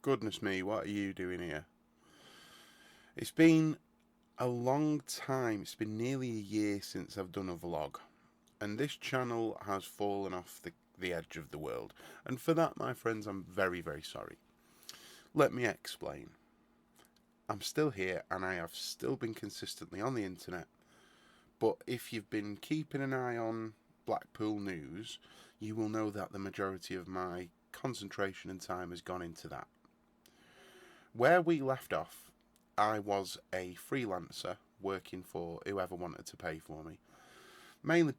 Goodness me, what are you doing here? It's been a long time. It's been nearly a year since I've done a vlog. And this channel has fallen off the edge of the world. And for that, my friends, I'm very, very sorry. Let me explain. I'm still here and I have still been consistently on the internet. But if you've been keeping an eye on Blackpool news, you will know that the majority of my concentration and time has gone into that. Where we left off, I was a freelancer working for whoever wanted to pay for me. Mainly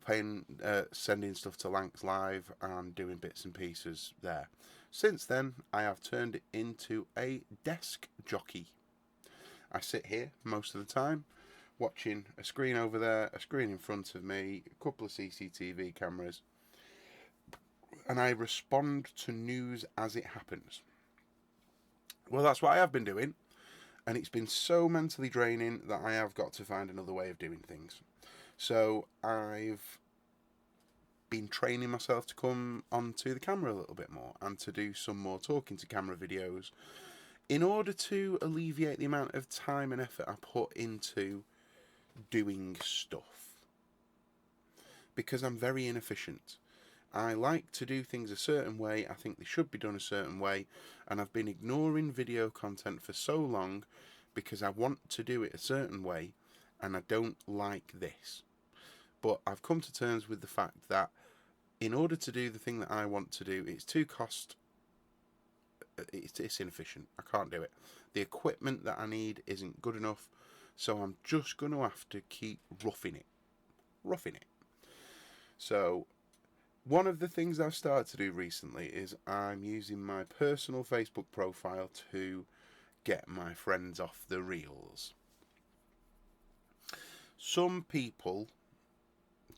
sending stuff to Lancs Live and doing bits and pieces there. Since then, I have turned it into a desk jockey. I sit here most of the time, watching a screen over there, a screen in front of me, a couple of CCTV cameras, and I respond to news as it happens. Well, that's what I have been doing, and it's been so mentally draining that I have got to find another way of doing things. So I've been training myself to come onto the camera a little bit more and to do some more talking to camera videos in order to alleviate the amount of time and effort I put into doing stuff. Because I'm very inefficient. I like to do things a certain way, I think they should be done a certain way, and I've been ignoring video content for so long because I want to do it a certain way, and I don't like this. But I've come to terms with the fact that in order to do the thing that I want to do, it's inefficient. I can't do it. The equipment that I need isn't good enough, so I'm just going to have to keep roughing it. So one of the things I've started to do recently is I'm using my personal Facebook profile to get my friends off the reels. Some people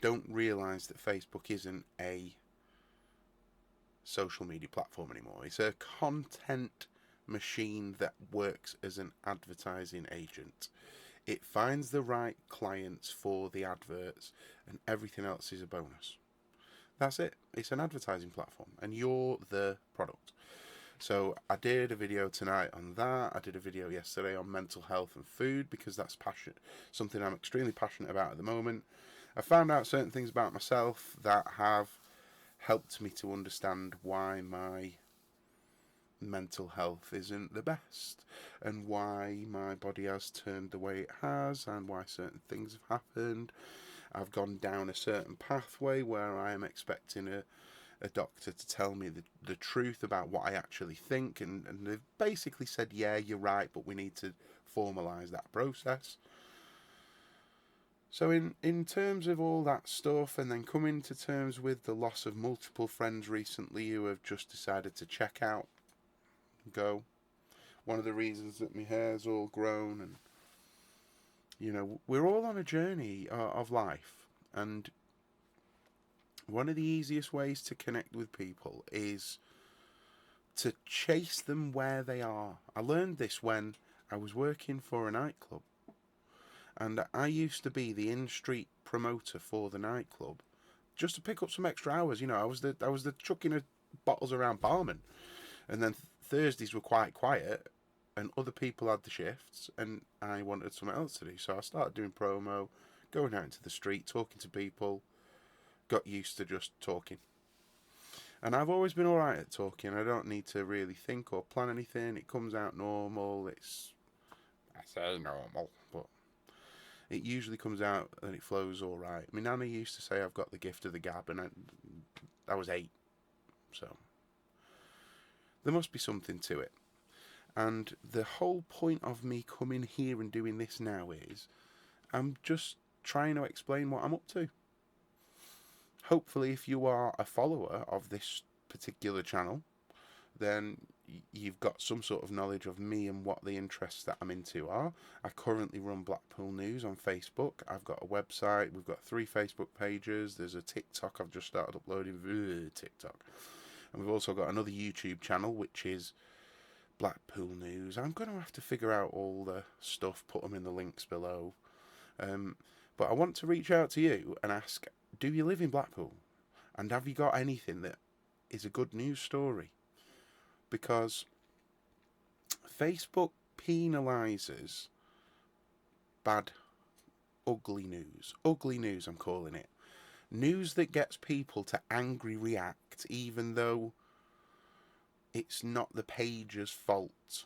don't realise that Facebook isn't a social media platform anymore. It's a content machine that works as an advertising agent. It finds the right clients for the adverts, and everything else is a bonus. That's it. It's an advertising platform, and you're the product. So I did a video tonight on that. I did a video yesterday on mental health and food because that's something I'm extremely passionate about at the moment. I found out certain things about myself that have helped me to understand why my mental health isn't the best, and why my body has turned the way it has, and why certain things have happened. I've gone down a certain pathway where I am expecting a doctor to tell me the truth about what I actually think, and they've basically said, yeah, you're right, but we need to formalise that process. So in terms of all that stuff, and then coming to terms with the loss of multiple friends recently who have just decided to check out, go. One of the reasons that my hair's all grown, and we're all on a journey of life, and one of the easiest ways to connect with people is to chase them where they are. I learned this when I was working for a nightclub, and I used to be the in-street promoter for the nightclub just to pick up some extra hours. I was the chucking of bottles around barman, and then Thursdays were quite quiet and other people had the shifts and I wanted something else to do, so I started doing promo, going out into the street, talking to people, got used to just talking. And I've always been alright at talking. I don't need to really think or plan anything. It comes out normal. I say normal, but it usually comes out and it flows alright. My nana used to say I've got the gift of the gab, and I was 8, so there must be something to it. And the whole point of me coming here and doing this now is I'm just trying to explain what I'm up to. Hopefully, if you are a follower of this particular channel, then you've got some sort of knowledge of me and what the interests that I'm into are. I currently run Blackpool News on Facebook. I've got a website. We've got 3 Facebook pages. There's a TikTok. I've just started uploading TikTok. And we've also got another YouTube channel, which is Blackpool News. I'm going to have to figure out all the stuff, put them in the links below. But I want to reach out to you and ask, do you live in Blackpool? And have you got anything that is a good news story? Because Facebook penalises bad, ugly news. Ugly news, I'm calling it. News that gets people to angry react, even though it's not the page's fault.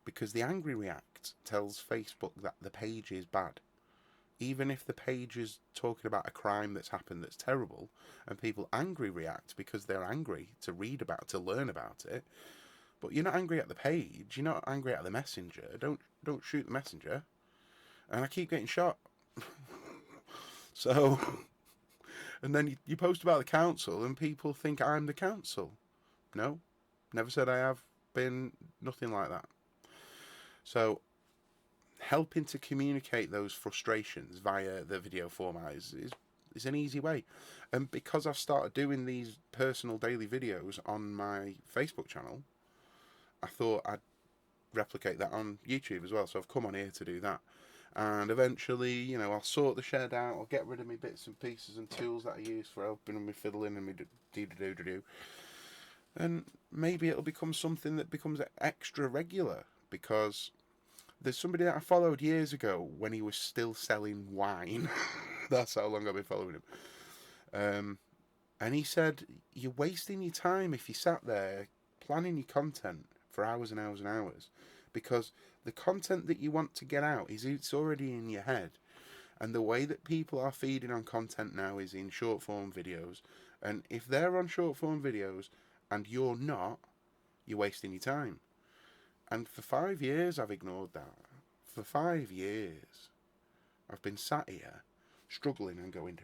Because the angry react tells Facebook that the page is bad. Even if the page is talking about a crime that's happened that's terrible, and people angry react because they're angry to read about, to learn about it, but you're not angry at the page, you're not angry at the messenger. Don't shoot the messenger. And I keep getting shot. So, and then you post about the council, and people think I'm the council. No, never said I have been. Nothing like that. So, helping to communicate those frustrations via the video format is an easy way. And because I've started doing these personal daily videos on my Facebook channel, I thought I'd replicate that on YouTube as well. So I've come on here to do that. And eventually, you know, I'll sort the shed out, I'll get rid of my bits and pieces and tools that I use for helping and me fiddling and me do. And maybe it'll become something that becomes extra regular, because there's somebody that I followed years ago when he was still selling wine. That's how long I've been following him. And he said, you're wasting your time if you sat there planning your content for hours and hours and hours, because the content that you want to get out it's already in your head. And the way that people are feeding on content now is in short form videos. And if they're on short form videos and you're not, you're wasting your time. And for 5 years, I've ignored that. For 5 years, I've been sat here, struggling and going,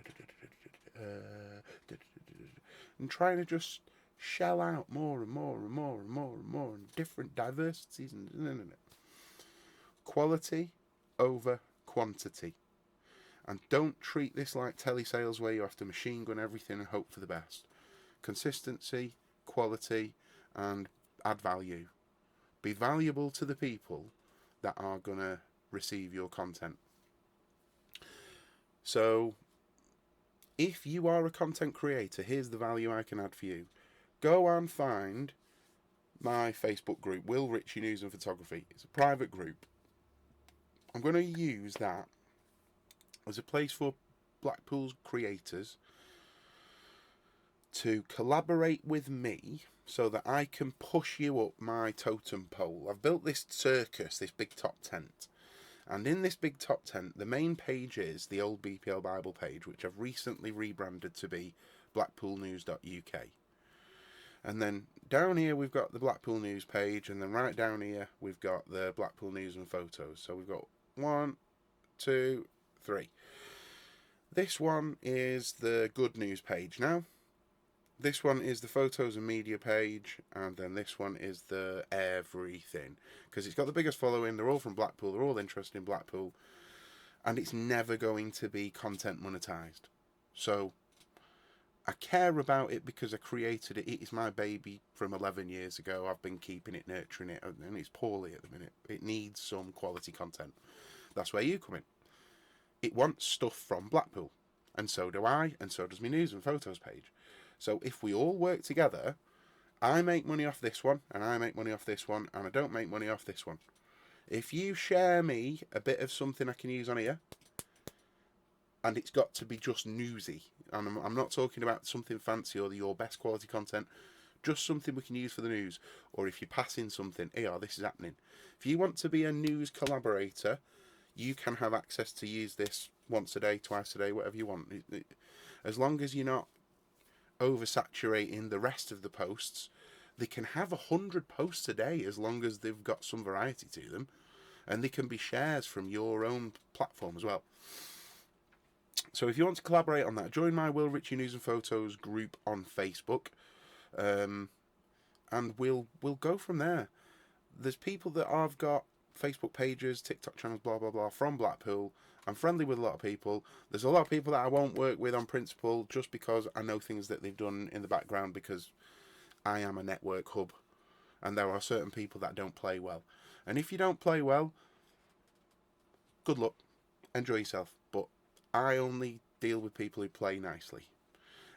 and trying to just shell out more and more and more and more and more, and different diversities. And quality over quantity. And don't treat this like telesales where you have to machine gun everything and hope for the best. Consistency, quality, and add value. Be valuable to the people that are going to receive your content. So, if you are a content creator, here's the value I can add for you. Go and find my Facebook group, Will Ritchie News and Photography. It's a private group. I'm going to use that as a place for Blackpool's creators to collaborate with me so that I can push you up my totem pole. I've built this circus, this big top tent. And in this big top tent, the main page is the old BPL Bible page, which I've recently rebranded to be blackpoolnews.uk. And then down here we've got the Blackpool News page, and then right down here we've got the Blackpool News and Photos. So we've got 1, 2, 3. This one is the good news page now. This one is the photos and media page, and then this one is the everything, because it's got the biggest following. They're all from Blackpool, they're all interested in Blackpool, and it's never going to be content monetized. So I care about it because I created it. It is my baby from 11 years ago. I've been keeping it, nurturing it, and it's poorly at the minute. It needs some quality content. That's where you come in. It wants stuff from Blackpool, and so do I, and so does my news and photos page. So if we all work together, I make money off this one, and I make money off this one, and I don't make money off this one. If you share me a bit of something I can use on here, and it's got to be just newsy, and I'm not talking about something fancy or your best quality content, just something we can use for the news, or if you're passing something, here, this is happening. If you want to be a news collaborator, you can have access to use this once a day, twice a day, whatever you want. As long as you're not oversaturating the rest of the posts, they can have 100 posts a day as long as they've got some variety to them, and they can be shares from your own platform as well. So if you want to collaborate on that, join my Will Ritchie News and Photos group on Facebook, and we'll go from there. There's people that I've got Facebook pages, TikTok channels, blah blah blah, from Blackpool. I'm friendly with a lot of people. There's a lot of people that I won't work with on principle just because I know things that they've done in the background, because I am a network hub, and there are certain people that don't play well. And if you don't play well, good luck, enjoy yourself. But I only deal with people who play nicely.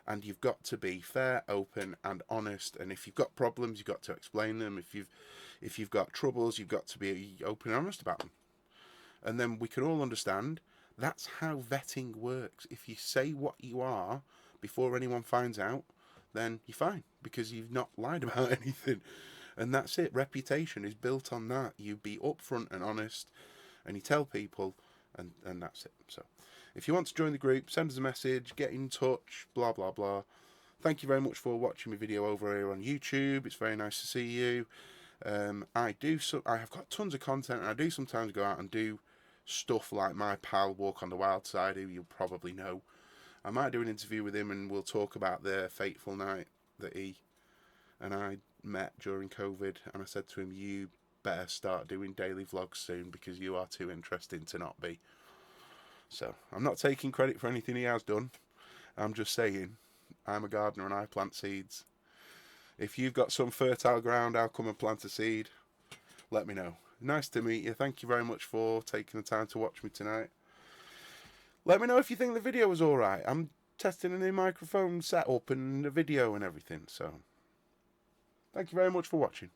and you've got to be fair, open, and honest. And if you've got problems, you've got to explain them. If you've got troubles, you've got to be open and honest about them. And then we can all understand that's how vetting works. If you say what you are before anyone finds out, then you're fine because you've not lied about anything. And that's it. Reputation is built on that. You be upfront and honest, and you tell people, and that's it. So if you want to join the group, send us a message, get in touch, blah, blah, blah. Thank you very much for watching my video over here on YouTube. It's very nice to see you. I have got tons of content, and I do sometimes go out and do stuff like my pal Walk on the Wild Side, who you'll probably know. I might do an interview with him, and we'll talk about the fateful night that he and I met during COVID. And I said to him, you better start doing daily vlogs soon because you are too interesting to not be. So I'm not taking credit for anything he has done. I'm just saying I'm a gardener and I plant seeds. If you've got some fertile ground, I'll come and plant a seed. Let me know. Nice to meet you. Thank you very much for taking the time to watch me tonight. Let me know if you think the video was alright. I'm testing a new microphone setup and a video and everything. So thank you very much for watching.